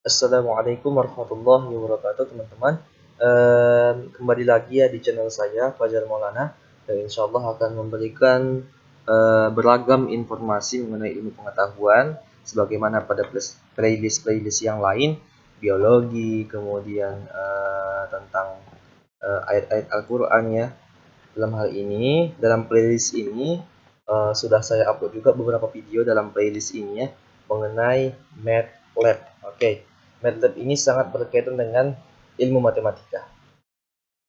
Assalamualaikum warahmatullahi wabarakatuh teman-teman. Kembali lagi ya di channel saya Fajar Maulana, dan insya Allah akan memberikan beragam informasi mengenai ilmu pengetahuan sebagaimana pada playlist yang lain, biologi, kemudian tentang ayat-ayat Al-Quran ya. Dalam playlist ini sudah saya upload juga beberapa video dalam playlist ini ya, mengenai MATLAB. Oke, MATLAB ini sangat berkaitan dengan ilmu matematika.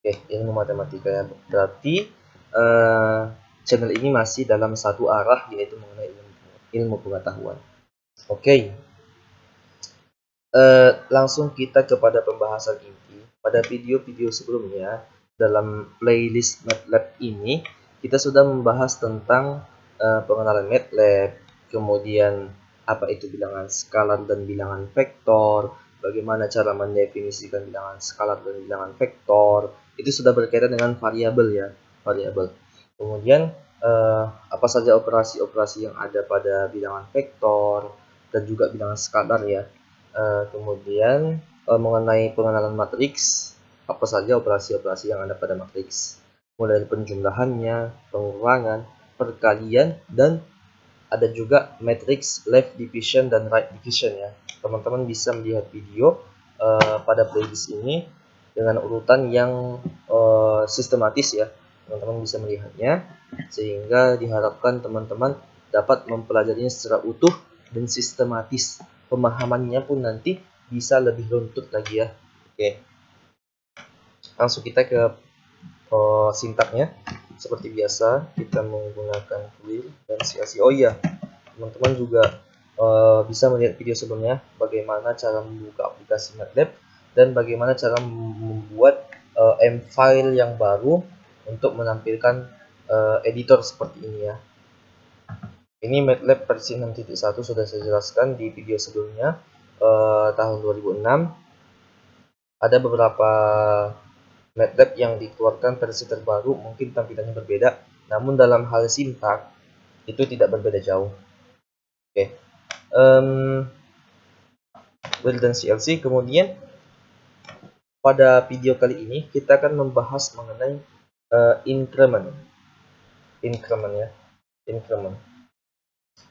Oke, ilmu matematika ya. Berarti uh, channel ini masih dalam satu arah, yaitu mengenai ilmu pengetahuan. Oke, langsung kita kepada pembahasan inti. Pada video-video sebelumnya dalam playlist MATLAB ini kita sudah membahas tentang pengenalan MATLAB, kemudian apa itu bilangan skalar dan bilangan vektor, bagaimana cara mendefinisikan bilangan skalar dan bilangan vektor. Itu sudah berkaitan dengan variabel ya, variabel. Kemudian apa saja operasi-operasi yang ada pada bilangan vektor dan juga bilangan skalar ya. Kemudian mengenai pengenalan matriks, apa saja operasi-operasi yang ada pada matriks, mulai dari penjumlahannya, pengurangan, perkalian, dan ada juga matriks left division dan right division ya. Teman-teman bisa melihat video pada playlist ini dengan urutan yang sistematis ya. Teman-teman bisa melihatnya sehingga diharapkan teman-teman dapat mempelajarinya secara utuh dan sistematis. Pemahamannya pun nanti bisa lebih runtut lagi ya. Oke, langsung kita ke sintaknya. Seperti biasa kita menggunakan clear dan CLC. Oh iya, teman-teman juga bisa melihat video sebelumnya bagaimana cara membuka aplikasi MATLAB dan bagaimana cara membuat M-file yang baru untuk menampilkan editor seperti ini ya. Ini MATLAB versi 6.1 sudah saya jelaskan di video sebelumnya tahun 2006. Ada beberapa MATLAB yang dikeluarkan versi terbaru mungkin tampilannya berbeda, namun dalam hal sintak itu tidak berbeda jauh. Oke, build dan CLC. Kemudian pada video kali ini kita akan membahas mengenai increment ya, increment.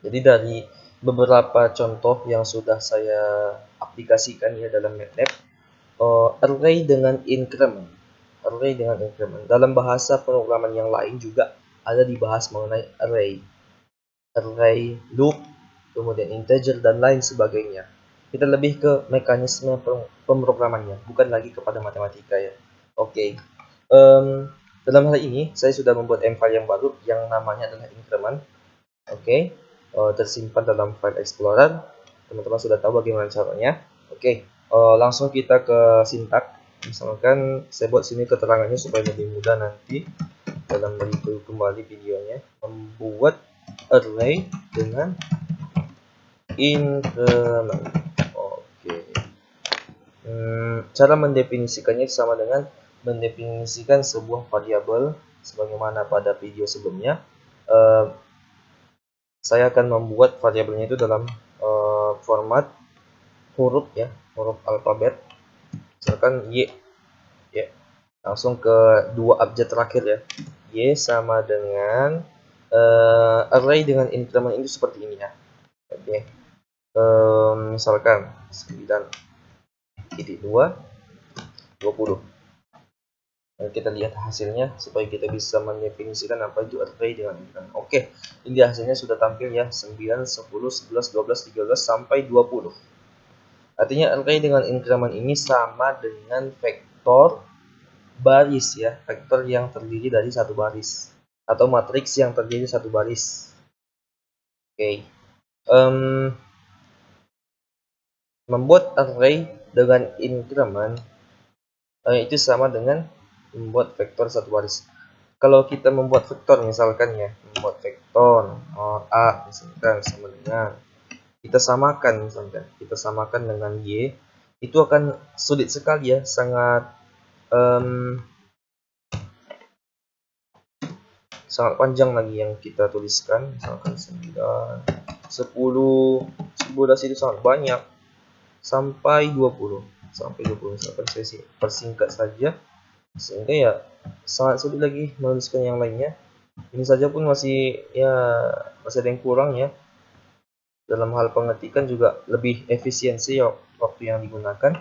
Jadi dari beberapa contoh yang sudah saya aplikasikan ya dalam MATLAB, array dengan increment. Dalam bahasa pemrograman yang lain juga ada dibahas mengenai array, loop, kemudian integer dan lain sebagainya. Kita lebih ke mekanisme pemrogramannya, bukan lagi kepada matematika ya. Oke. Dalam hal ini saya sudah membuat M-file yang baru yang namanya adalah increment. Oke, tersimpan dalam file explorer. Teman-teman sudah tahu bagaimana caranya. Oke, langsung kita ke sintak. Misalkan saya buat sini keterangannya supaya lebih mudah nanti dalam review kembali videonya. Membuat array dengan increment. Oke, cara mendefinisikannya sama dengan mendefinisikan sebuah variabel sebagaimana pada video sebelumnya. Saya akan membuat variabelnya itu dalam format huruf ya, huruf alfabet. Misalkan Y ya. Langsung ke dua abjad terakhir ya. Y sama dengan array dengan increment itu seperti ini ya. Oke. Misalkan 9,2 20. Dan kita lihat hasilnya supaya kita bisa mendefinisikan apa itu array dengan increment. Oke, ini hasilnya sudah tampil ya, 9, 10, 11, 12, 13 sampai 20. Artinya array dengan increment ini sama dengan vektor baris ya, vektor yang terdiri dari satu baris atau matriks yang terdiri dari satu baris. Oke. Membuat array dengan increment itu sama dengan membuat vektor satu baris. Kalau kita membuat vektor misalkan ya, membuat vektor A misalkan sama dengan kita samakan dengan Y, itu akan sulit sekali ya, sangat panjang lagi yang kita tuliskan. Misalkan 9, 10, 11 itu sangat banyak. sampai 20. Sampai 20 misalkan saya persingkat saja, sehingga ya sangat sulit lagi menuliskan yang lainnya. Ini saja pun masih masih ada yang kurang ya. Dalam hal pengetikan juga lebih efisiensi ya waktu yang digunakan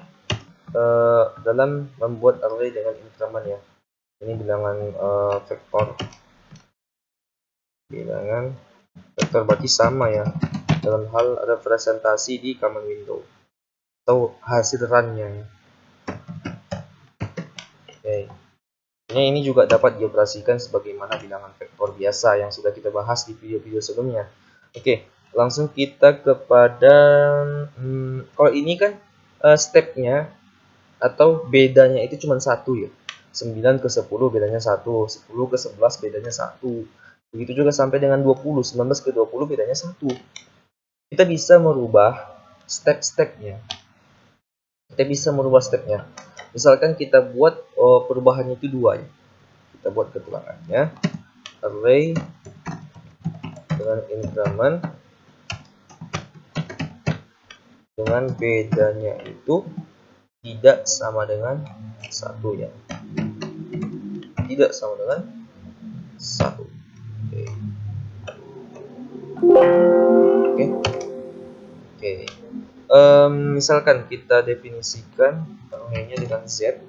dalam membuat array dengan increment ya. Ini bilangan vektor. Bilangan vektor berarti sama ya dalam hal representasi di command window atau hasil run-nya ya. Oke. Ini juga dapat dioperasikan sebagaimana bilangan vektor biasa yang sudah kita bahas di video-video sebelumnya. Oke, langsung kita kepada kalau ini kan stepnya atau bedanya itu cuma satu ya. 9 ke 10 bedanya 1, 10 ke 11 bedanya 1. Begitu juga sampai dengan 20, 19 ke 20 bedanya 1. Kita bisa merubah step-stepnya. Misalkan kita buat perubahannya itu 2 ya. Kita buat keterangannya array dengan increment dengan bedanya itu tidak sama dengan 1 ya. Tidak sama dengan 1. Oke. Misalkan kita definisikan arraynya dengan Z.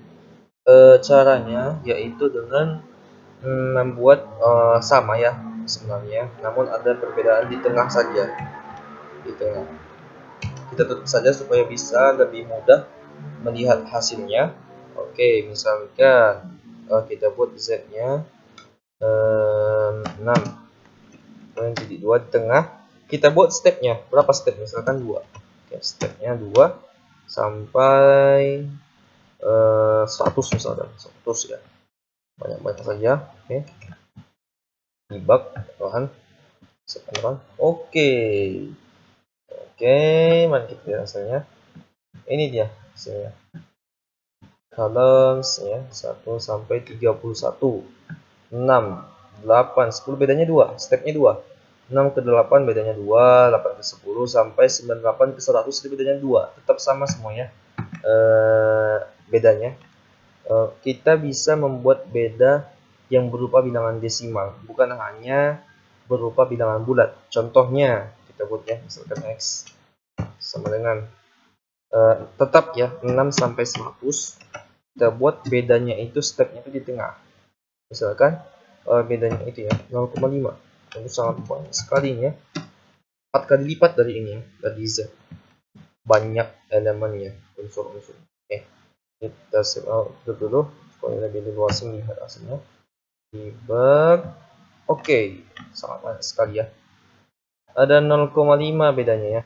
Caranya yaitu dengan membuat sama ya sebenarnya, namun ada perbedaan di tengah saja. Di tengah. Kita tutup saja supaya bisa lebih mudah melihat hasilnya. Oke, misalkan kita buat Z-nya 6. Kemudian titik 2 di tengah. Kita buat stepnya. Berapa step? Misalkan 2. Oke, stepnya 2 sampai 100 misalkan. 100 ya. Banyak-banyak saja. Oke. Debug. Tahan. Sekarang. Oke. Mari kita lihat hasilnya. Ini dia hasilnya. Columns ya, 1 sampai 31. 6, 8, 10 bedanya 2, stepnya 2. 6 ke 8 bedanya 2, 8 ke 10 sampai 98 ke 100 itu bedanya 2. Tetap sama semuanya bedanya. Kita bisa membuat beda yang berupa bilangan desimal, bukan hanya berupa bilangan bulat. Contohnya kita buat ya, misalkan X sama dengan tetap ya 6 sampai 100. Kita buat bedanya itu stepnya itu di tengah. Misalkan bedanya itu ya 0,5. Itu sangat banyak sekali ya. 4 kali lipat dari ini ya, dari Z. Banyak elemennya, unsur-unsur. Oke. Kita save out dulu supaya lebih luas melihat hasilnya. Debug. Oke, sangat banyak sekali ya. Ada 0,5 bedanya ya.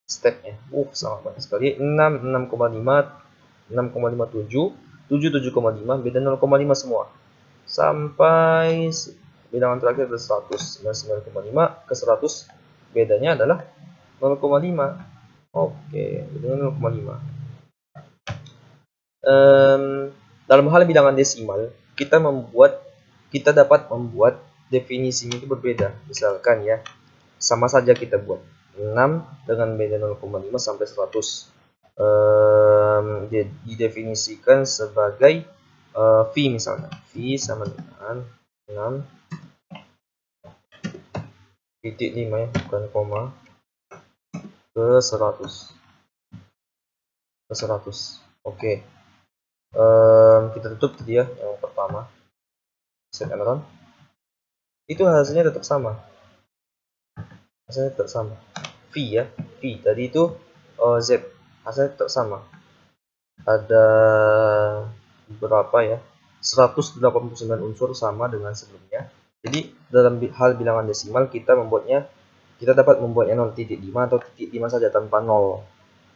Stepnya. Sangat banyak sekali. 6, 6,5, 6,57, 7, 7,5, beda 0,5 semua. Sampai bilangan terakhir adalah 100, 99,5 ke 100, bedanya adalah 0,5. Oke, bedanya 0,5. Dalam hal bilangan desimal, kita dapat membuat definisinya itu berbeda. Misalkan ya, sama saja kita buat 6 dengan beda 0,5 sampai 100. Didefinisikan sebagai V misalnya. V sama dengan 6,5 ya, bukan koma, ke 100. Oke. Kita tutup tadi ya yang pertama. Set and run. Itu hasilnya tetap sama. V ya. V tadi itu Z. Hasilnya tetap sama. Ada berapa ya? 189 unsur sama dengan sebelumnya. Jadi dalam hal bilangan desimal kita dapat membuatnya 0.5 atau 0.5 saja tanpa 0.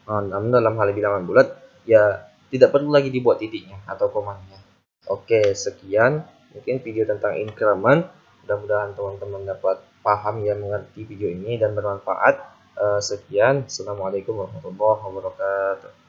Namun dalam hal bilangan bulat ya tidak perlu lagi dibuat titiknya atau komanya. Oke, sekian mungkin video tentang increment. Mudah-mudahan teman-teman dapat paham ya, mengerti video ini dan bermanfaat. Sekian, assalamualaikum warahmatullahi wabarakatuh.